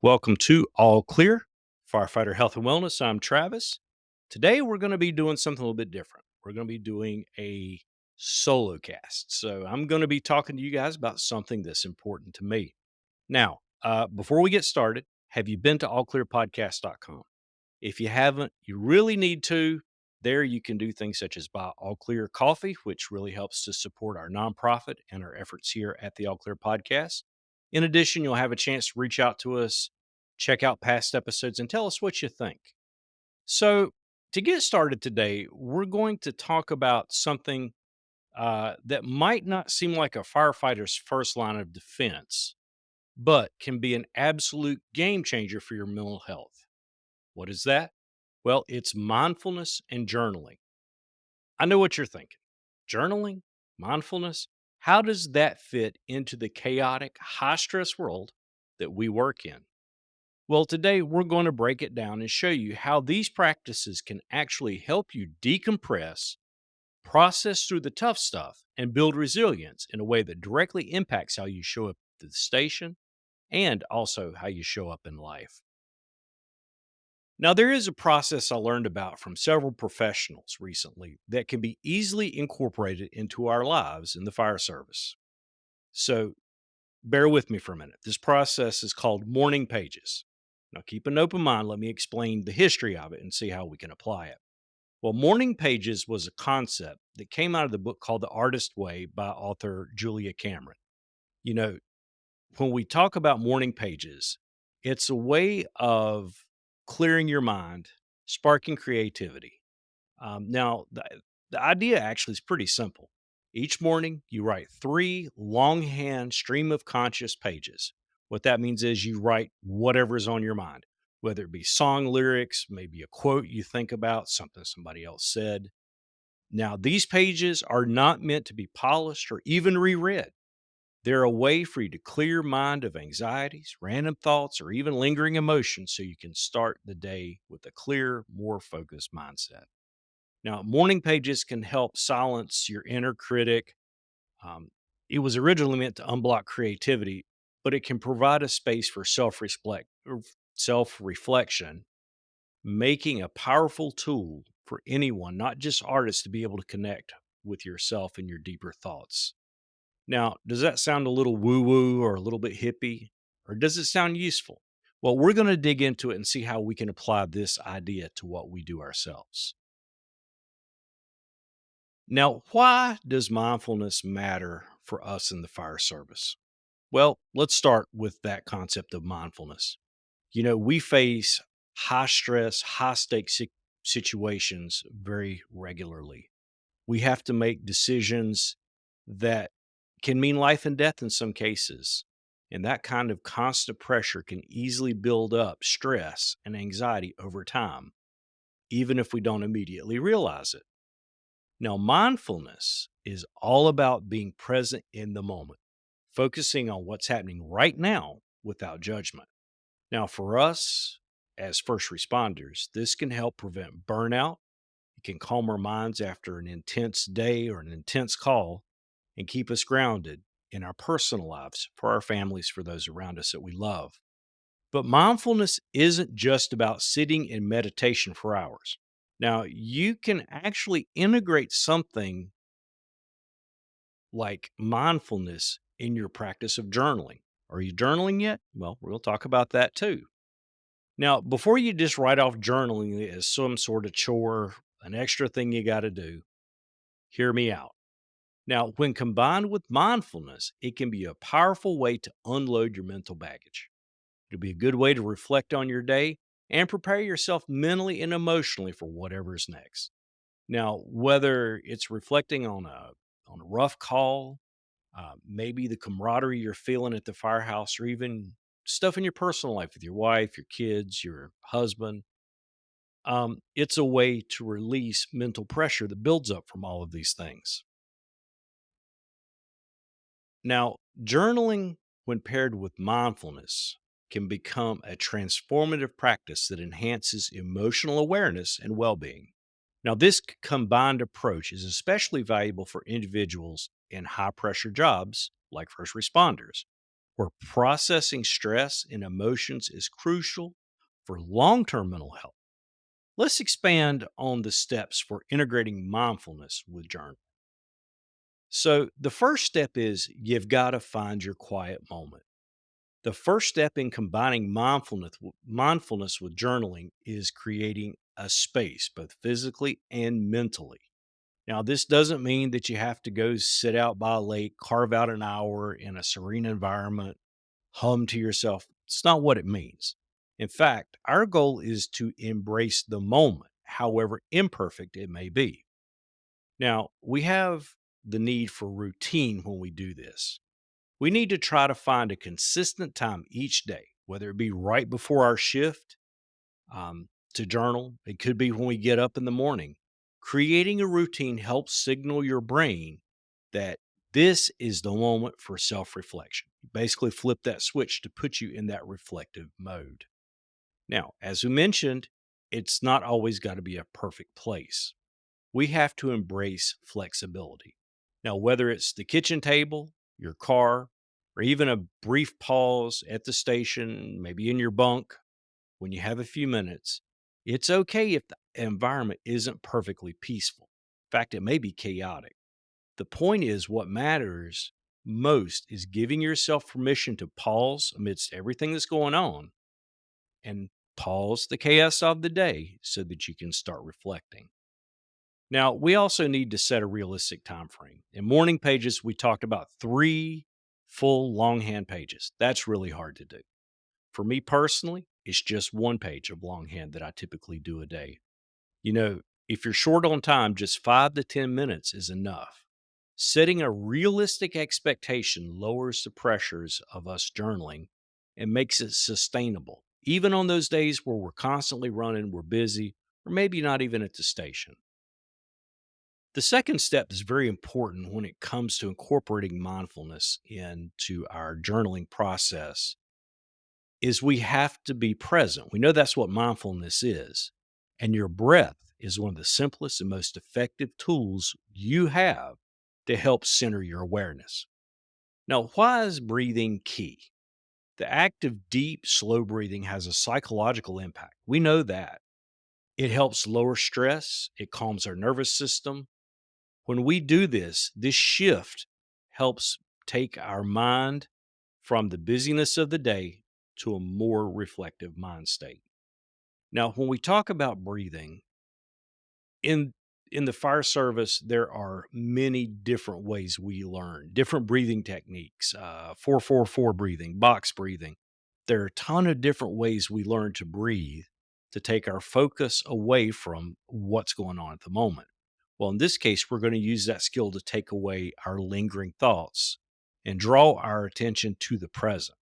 Welcome to All Clear, Firefighter Health and Wellness. I'm Travis. Today we're going to be doing something a little bit different. We're going to be doing a solo cast. So I'm going to be talking to you guys about something that's important to me. Now, before we get started, have you been to allclearpodcast.com? If you haven't, you really need to. There you can do things such as buy All Clear coffee, which really helps to support our nonprofit and our efforts here at the All Clear podcast. In addition, you'll have a chance to reach out to us, check out past episodes, and tell us what you think. So, to get started today, we're going to talk about something that might not seem like a firefighter's first line of defense, but can be an absolute game changer for your mental health. What is that? Well, it's mindfulness and journaling. I know what you're thinking. Journaling, mindfulness, how does that fit into the chaotic, high stress world that we work in? Well, today we're going to break it down and show you how these practices can actually help you decompress, process through the tough stuff, and build resilience in a way that directly impacts how you show up at the station and also how you show up in life. Now, there is a process I learned about from several professionals recently that can be easily incorporated into our lives in the fire service. So, bear with me for a minute. This process is called morning pages. Now, keep an open mind. Let me explain the history of it and see how we can apply it. Well, morning pages was a concept that came out of the book called The Artist Way by author Julia Cameron. You know, when we talk about morning pages, it's a way of clearing your mind, sparking creativity. The idea actually is pretty simple. Each morning, you write three longhand stream of conscious pages. What that means is you write whatever is on your mind, whether it be song lyrics, maybe a quote you think about, something somebody else said. Now, these pages are not meant to be polished or even reread. They're a way for you to clear your mind of anxieties, random thoughts, or even lingering emotions so you can start the day with a clear, more focused mindset. Now, morning pages can help silence your inner critic. Um, it was originally meant to unblock creativity, but it can provide a space for self reflection, making a powerful tool for anyone, not just artists, to be able to connect with yourself and your deeper thoughts. Now, does that sound a little woo woo or a little bit hippie? Or does it sound useful? Well, we're going to dig into it and see how we can apply this idea to what we do ourselves. Now, why does mindfulness matter for us in the fire service? Well, let's start with that concept of mindfulness. We face high stress, high stakes situations very regularly. We have to make decisions that can mean life and death in some cases. And that kind of constant pressure can easily build up stress and anxiety over time, even if we don't immediately realize it. Now, mindfulness is all about being present in the moment, focusing on what's happening right now without judgment. Now, for us as first responders, this can help prevent burnout. It can calm our minds after an intense day or an intense call and keep us grounded in our personal lives, for our families, for those around us that we love. But mindfulness isn't just about sitting in meditation for hours. Now, you can actually integrate something like mindfulness in your practice of journaling. Are you journaling yet? Well, we'll talk about that too. Now, before you just write off journaling as some sort of chore, an extra thing you got to do, hear me out. Now, when combined with mindfulness, it can be a powerful way to unload your mental baggage. It'll be a good way to reflect on your day and prepare yourself mentally and emotionally for whatever's next. Now, whether it's reflecting on a rough call, maybe the camaraderie you're feeling at the firehouse, or even stuff in your personal life with your wife, your kids, your husband, it's a way to release mental pressure that builds up from all of these things. Now, journaling, when paired with mindfulness, can become a transformative practice that enhances emotional awareness and well being. Now, this combined approach is especially valuable for individuals in high pressure jobs like first responders, where processing stress and emotions is crucial for long term mental health. Let's expand on the steps for integrating mindfulness with journaling. So, the first step is you've got to find your quiet moment. The first step in combining mindfulness with journaling is creating a space, both physically and mentally. Now, this doesn't mean that you have to go sit out by a lake, carve out an hour in a serene environment, hum to yourself. It's not what it means. In fact, our goal is to embrace the moment, however imperfect it may be. Now, we have the need for routine when we do this. We need to try to find a consistent time each day, whether it be right before our shift to journal. It could be when we get up in the morning. Creating a routine helps signal your brain that this is the moment for self reflection. Basically, flip that switch to put you in that reflective mode. Now, as we mentioned, it's not always got to be a perfect place. We have to embrace flexibility. Now, whether it's the kitchen table, your car, or even a brief pause at the station, maybe in your bunk when you have a few minutes, it's okay if the environment isn't perfectly peaceful. In fact, it may be chaotic. The point is, what matters most is giving yourself permission to pause amidst everything that's going on and pause the chaos of the day so that you can start reflecting. Now, we also need to set a realistic time frame. In morning pages, we talked about 3 full longhand pages. That's really hard to do. For me personally, it's just 1 page of longhand that I typically do a day. You know, if you're short on time, just 5 to 10 minutes is enough. Setting a realistic expectation lowers the pressures of us journaling and makes it sustainable, even on those days where we're constantly running, we're busy, or maybe not even at the station. The second step is very important when it comes to incorporating mindfulness into our journaling process is we have to be present. We know that's what mindfulness is. And your breath is one of the simplest and most effective tools you have to help center your awareness. Now, why is breathing key? The act of deep, slow breathing has a psychological impact. We know that. It helps lower stress, it calms our nervous system. When we do this shift helps take our mind from the busyness of the day to a more reflective mind state. Now, when we talk about breathing, in in the fire service, there are many different ways we learn, different breathing techniques, 4-4-4 breathing, box breathing. There are a ton of different ways we learn to breathe to take our focus away from what's going on at the moment. Well, in this case, we're going to use that skill to take away our lingering thoughts and draw our attention to the present.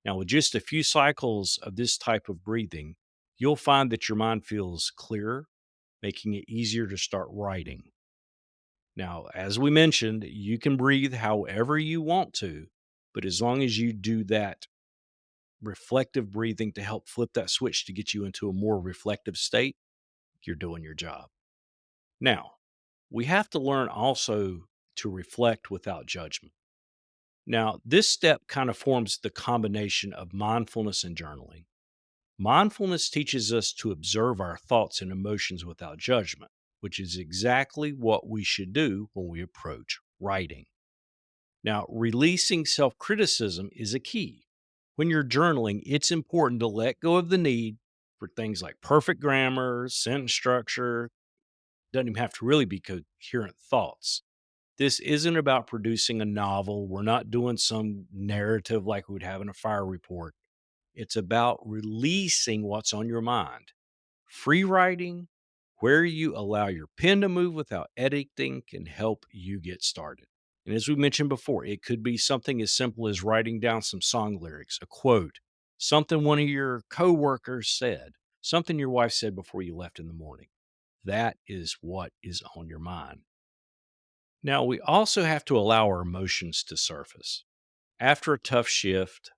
Now, with just a few cycles of this type of breathing, you'll find that your mind feels clearer, making it easier to start writing. Now, as we mentioned, you can breathe however you want to, but as long as you do that reflective breathing to help flip that switch to get you into a more reflective state, you're doing your job. Now, we have to learn also to reflect without judgment. Now, this step kind of forms the combination of mindfulness and journaling. Mindfulness teaches us to observe our thoughts and emotions without judgment, which is exactly what we should do when we approach writing. Now, releasing self criticism is a key. When you're journaling, it's important to let go of the need for things like perfect grammar, sentence structure. Doesn't even have to really be coherent thoughts. This isn't about producing a novel. We're not doing some narrative like we would have in a fire report. It's about releasing what's on your mind. Free writing, where you allow your pen to move without editing, can help you get started. And as we mentioned before, it could be something as simple as writing down some song lyrics, a quote, something one of your coworkers said, something your wife said before you left in the morning. That is what is on your mind. Now, we also have to allow our emotions to surface. After a tough shift,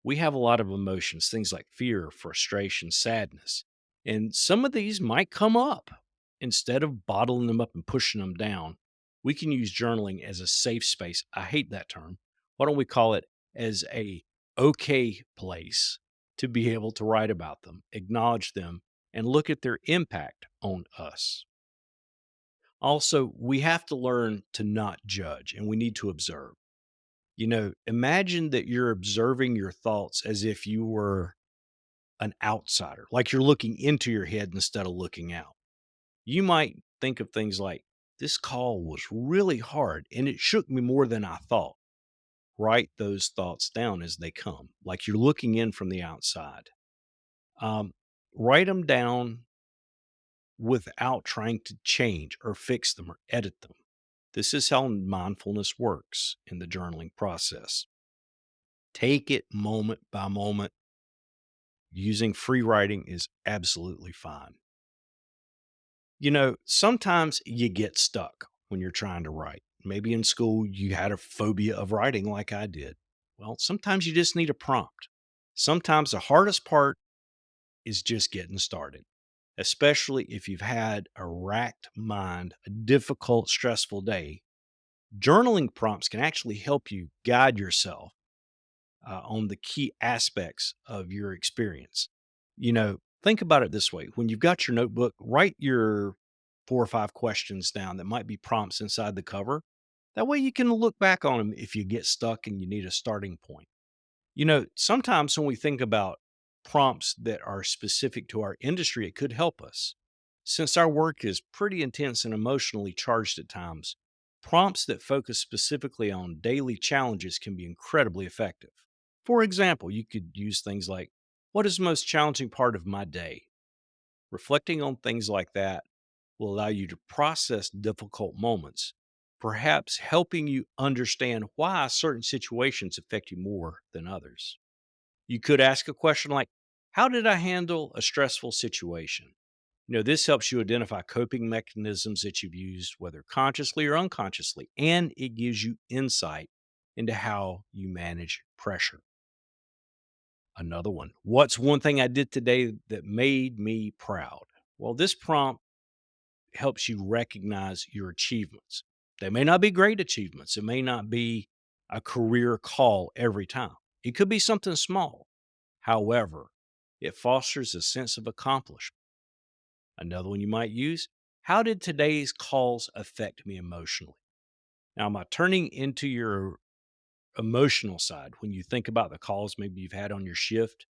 we have a lot of emotions, things like fear, frustration, sadness. And some of these might come up. Instead of bottling them up and pushing them down, we can use journaling as a safe space. I hate that term. Why don't we call it as a okay place to be able to write about them, acknowledge them, and look at their impact on us. Also, we have to learn to not judge and we need to observe. Imagine that you're observing your thoughts as if you were an outsider, like you're looking into your head instead of looking out. You might think of things like, this call was really hard and it shook me more than I thought. Write those thoughts down as they come, like you're looking in from the outside. Um, Write them down without trying to change or fix them or edit them. This is how mindfulness works in the journaling process. Take it moment by moment. Using free writing is absolutely fine. Sometimes you get stuck when you're trying to write. Maybe in school you had a phobia of writing like I did. Well, sometimes you just need a prompt. Sometimes the hardest part is just getting started, especially if you've had a racked mind, a difficult, stressful day. Journaling prompts can actually help you guide yourself on the key aspects of your experience. Think about it this way: when you've got your notebook, write your 4 or 5 questions down that might be prompts inside the cover. That way you can look back on them if you get stuck and you need a starting point. Sometimes when we think about prompts that are specific to our industry, it could help us. Since our work is pretty intense and emotionally charged at times, prompts that focus specifically on daily challenges can be incredibly effective. For example, you could use things like, what is the most challenging part of my day? Reflecting on things like that will allow you to process difficult moments, perhaps helping you understand why certain situations affect you more than others. You could ask a question like, how did I handle a stressful situation? This helps you identify coping mechanisms that you've used, whether consciously or unconsciously, and it gives you insight into how you manage pressure. Another one. What's one thing I did today that made me proud? Well, this prompt helps you recognize your achievements. They may not be great achievements. It may not be a career call every time. It could be something small. However, it fosters a sense of accomplishment. Another one you might use, how did today's calls affect me emotionally? Now, am I turning into your emotional side when you think about the calls maybe you've had on your shift?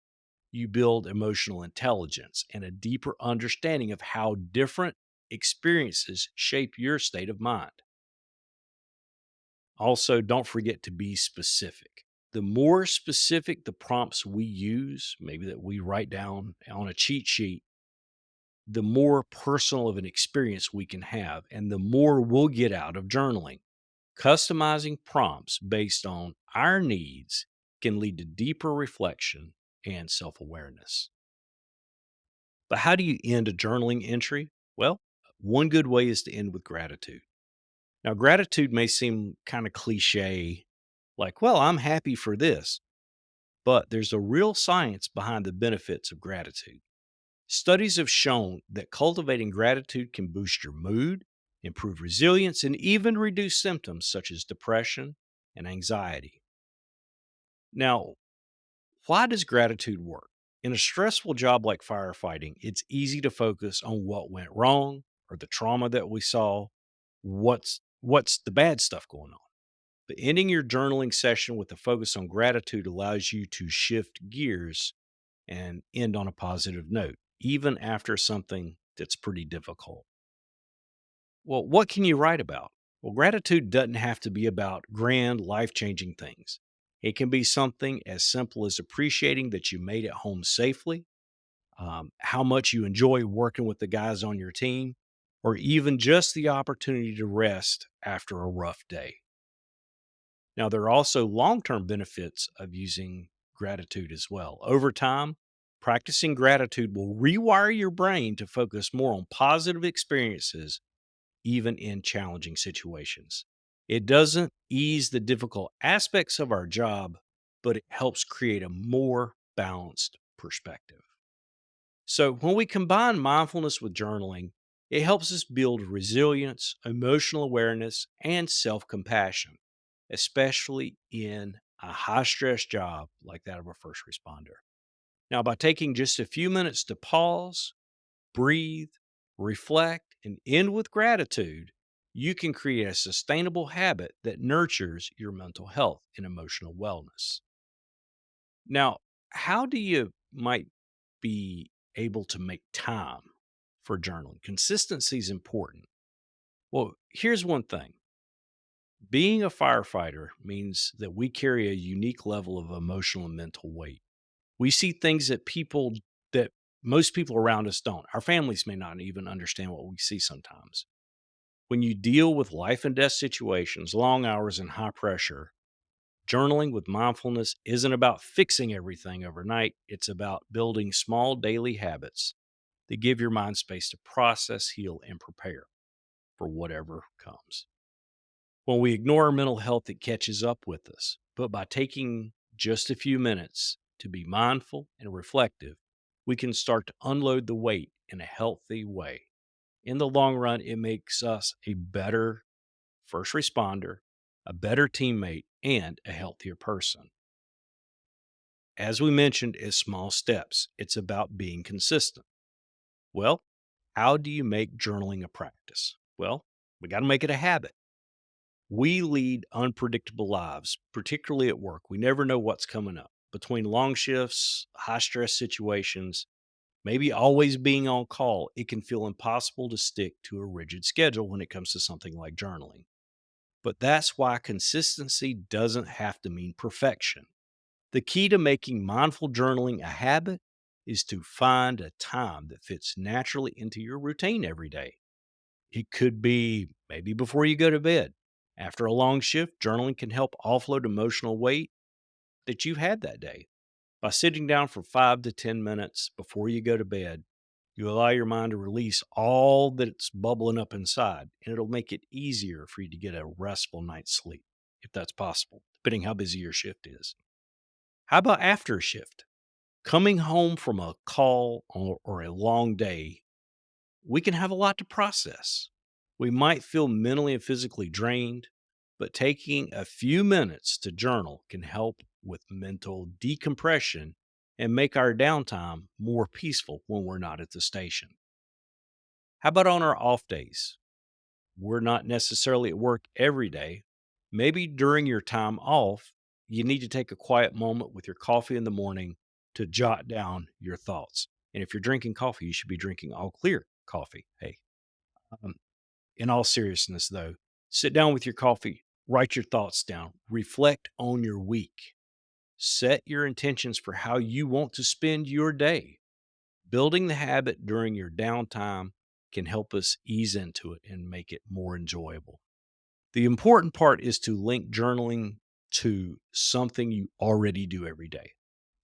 You build emotional intelligence and a deeper understanding of how different experiences shape your state of mind. Also, don't forget to be specific. The more specific the prompts we use, maybe that we write down on a cheat sheet, the more personal of an experience we can have, and the more we'll get out of journaling. Customizing prompts based on our needs can lead to deeper reflection and self awareness. But how do you end a journaling entry? Well, one good way is to end with gratitude. Now, gratitude may seem kind of cliche, like, well, I'm happy for this, but there's a real science behind the benefits of gratitude. Studies have shown that cultivating gratitude can boost your mood, improve resilience, and even reduce symptoms such as depression and anxiety. Now, why does gratitude work? In a stressful job like firefighting, it's easy to focus on what went wrong or the trauma that we saw. What's the bad stuff going on? But ending your journaling session with a focus on gratitude allows you to shift gears and end on a positive note, even after something that's pretty difficult. Well, what can you write about? Well, gratitude doesn't have to be about grand, life changing things. It can be something as simple as appreciating that you made it home safely, how much you enjoy working with the guys on your team, or even just the opportunity to rest after a rough day. Now, there are also long term benefits of using gratitude as well. Over time, practicing gratitude will rewire your brain to focus more on positive experiences, even in challenging situations. It doesn't ease the difficult aspects of our job, but it helps create a more balanced perspective. So, when we combine mindfulness with journaling, it helps us build resilience, emotional awareness, and self compassion, especially in a high stress job like that of a first responder. Now, by taking just a few minutes to pause, breathe, reflect, and end with gratitude, you can create a sustainable habit that nurtures your mental health and emotional wellness. Now, how do you might be able to make time for journaling? Consistency is important. Well, here's one thing: being a firefighter means that we carry a unique level of emotional and mental weight. We see things that most people around us don't. Our families may not even understand what we see sometimes. When you deal with life and death situations, long hours, and high pressure, journaling with mindfulness isn't about fixing everything overnight. It's about building small daily habits that give your mind space to process, heal, and prepare for whatever comes. When we ignore our mental health, it catches up with us. But by taking just a few minutes to be mindful and reflective, we can start to unload the weight in a healthy way. In the long run, it makes us a better first responder, a better teammate, and a healthier person. As we mentioned, it's small steps. It's about being consistent. Well, how do you make journaling a practice? Well, we got to make it a habit. We lead unpredictable lives, particularly at work. We never know what's coming up. Between long shifts, high stress situations, maybe always being on call, it can feel impossible to stick to a rigid schedule when it comes to something like journaling. But that's why consistency doesn't have to mean perfection. The key to making mindful journaling a habit is to find a time that fits naturally into your routine every day. It could be maybe before you go to bed. After a long shift, journaling can help offload emotional weight that you've had that day. By sitting down for 5 to 10 minutes before you go to bed, you allow your mind to release all that's bubbling up inside, and it'll make it easier for you to get a restful night's sleep, if that's possible, depending how busy your shift is. How about after a shift? Coming home from a call or a long day, we can have a lot to process. We might feel mentally and physically drained, but taking a few minutes to journal can help with mental decompression and make our downtime more peaceful when we're not at the station. How about on our off days? We're not necessarily at work every day. Maybe during your time off, you need to take a quiet moment with your coffee in the morning to jot down your thoughts. And if you're drinking coffee, you should be drinking all clear coffee. Hey, um, in all seriousness, though, sit down with your coffee, write your thoughts down, reflect on your week, set your intentions for how you want to spend your day. Building the habit during your downtime can help us ease into it and make it more enjoyable. The important part is to link journaling to something you already do every day.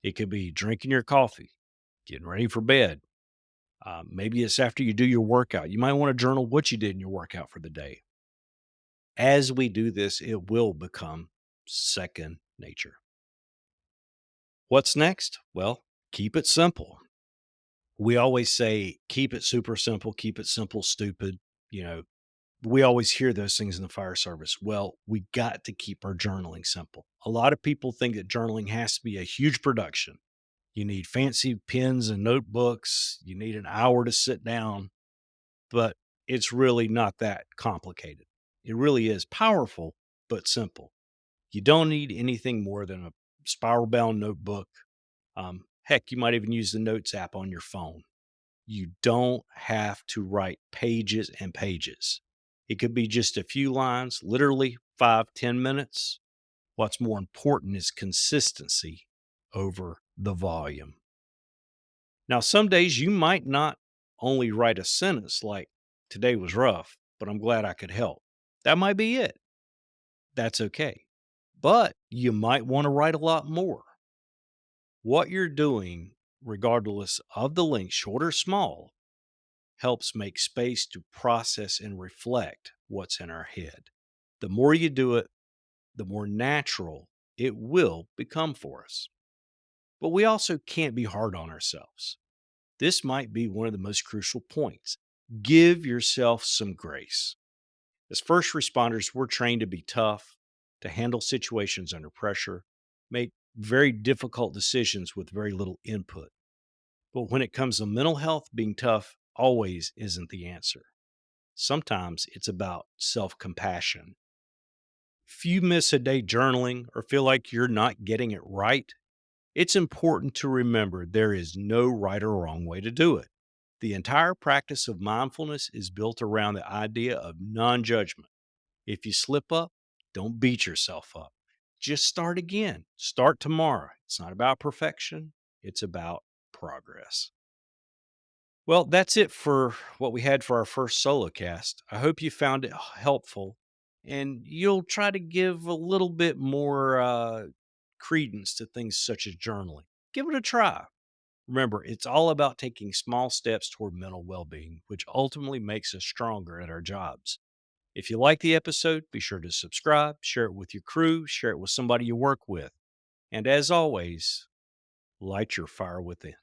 It could be drinking your coffee, getting ready for bed. Maybe it's after you do your workout. You might want to journal what you did in your workout for the day. As we do this, it will become second nature. What's next? Well, keep it simple. We always say, keep it super simple, keep it simple, stupid. You know, we always hear those things in the fire service. Well, we got to keep our journaling simple. A lot of people think that journaling has to be a huge production. You need fancy pens and notebooks. You need an hour to sit down, but it's really not that complicated. It really is powerful, but simple. You don't need anything more than a spiral bound notebook. Heck, you might even use the notes app on your phone. You don't have to write pages and pages. It could be just a few lines, literally 5, 10 minutes. What's more important is consistency over the volume. Now, some days you might not only write a sentence like, today was rough, but I'm glad I could help. That might be it. That's okay. But you might want to write a lot more. What you're doing, regardless of the length, short or small, helps make space to process and reflect what's in our head. The more you do it, the more natural it will become for us. But we also can't be hard on ourselves. This might be one of the most crucial points. Give yourself some grace. As first responders, we're trained to be tough, to handle situations under pressure. make very difficult decisions with very little input. But when it comes to mental health, being tough always isn't the answer. Sometimes it's about self compassion. If you miss a day journaling or feel like you're not getting it right, it's important to remember there is no right or wrong way to do it. The entire practice of mindfulness is built around the idea of non judgment. If you slip up, don't beat yourself up. Just start again. Start tomorrow. It's not about perfection, it's about progress. Well, that's it for what we had for our first solo cast. I hope you found it helpful and you'll try to give a little bit more credence to things such as journaling. Give it a try. Remember, it's all about taking small steps toward mental well being, which ultimately makes us stronger at our jobs. If you like the episode, be sure to subscribe, share it with your crew, share it with somebody you work with. And as always, light your fire within.